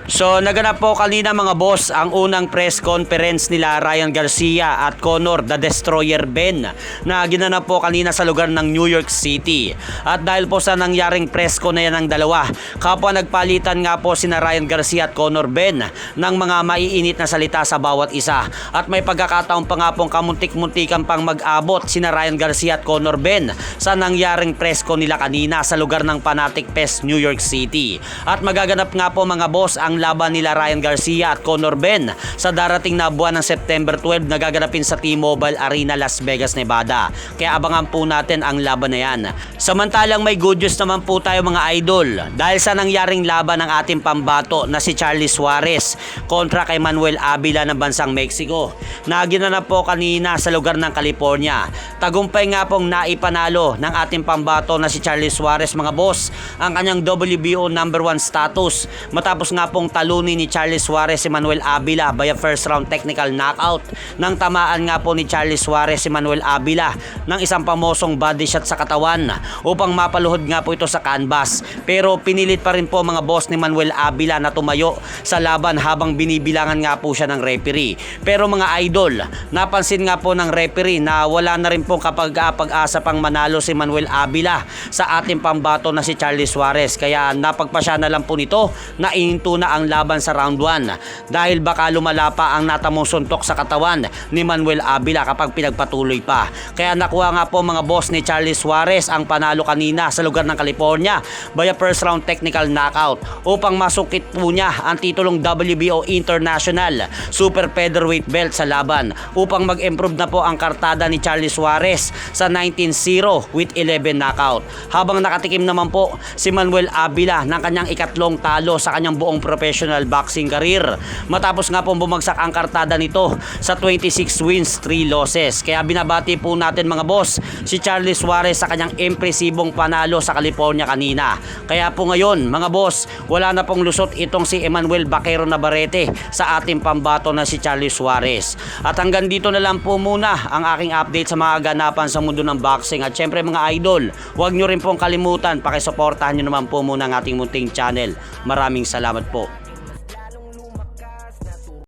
So naganap po kanina mga boss ang unang press conference nila Ryan Garcia at Conor the Destroyer Ben na ginanap po kanina sa lugar ng New York City. At dahil po sa nangyaring press con na yan ng dalawa, kapwa nagpalitan nga po sina Ryan Garcia at Conor Ben ng mga maiinit na salita sa bawat isa. At may pagkakataon pa nga pong kamuntik-muntikan pang mag-abot sina Ryan Garcia at Conor Ben sa nangyaring press con nila kanina sa lugar ng Fanatic Fest, New York City. At magaganap nga po mga boss ang laban nila Ryan Garcia at Conor Ben sa darating na buwan ng September 12 na gaganapin sa T-Mobile Arena, Las Vegas, Nevada. Kaya abangan po natin ang laban na yan. Samantalang may good news naman po tayo mga idol dahil sa nangyaring laban ng ating pambato na si Charlie Suarez kontra kay Manuel Avila ng bansang Mexico na ginanap po kanina sa lugar ng California. Tagumpay nga pong naipanalo ng ating pambato na si Charlie Suarez mga boss ang kanyang WBO number 1 status matapos nga pong talunin ni Charlie Suarez si Manuel Avila via first round technical knockout nang tamaan nga po ni Charlie Suarez si Manuel Avila ng isang pamosong body shot sa katawan upang mapaluhod nga po ito sa canvas. Pero pinilit pa rin po mga boss ni Manuel Avila na tumayo sa laban habang binibilangan nga po siya ng referee. Pero mga idol, napansin nga po ng referee na wala na rin pong pag-asa pang manalo si Manuel Avila sa ating pambato na si Charlie Suarez. Kaya napagpasya na lang po nito na ininto na ang laban sa round 1 dahil baka lumala pa ang natamong suntok sa katawan ni Manuel Avila kapag pinagpatuloy pa. Kaya nakuha nga po mga boss ni Charlie Suarez ang panalo kanina sa lugar ng California via first round technical knockout upang masukit po niya ang titulong WBO International Super Featherweight belt sa laban upang mag-improve na po ang kartada ni Charlie Suarez sa 19-0 with 11 knockout. Habang nakatikim naman po si Manuel Avila ng kanyang ikatlong talo sa kanyang buong professional boxing career matapos nga pong bumagsak ang kartada nito sa 26 wins 3 losses. Kaya binabati po natin mga boss si Charlie Suarez sa kanyang impresibong panalo sa California kanina. Kaya po ngayon mga boss, wala na pong lusot itong si Emmanuel Baquero Navarrete sa ating pambato na si Charlie Suarez. At hanggang dito na lang po muna ang aking update sa mga ganapan sa mundo ng boxing. At syempre mga idol, huwag nyo rin pong kalimutan, pakisuportahan nyo naman po muna ang ating munting channel. Maraming salamat po.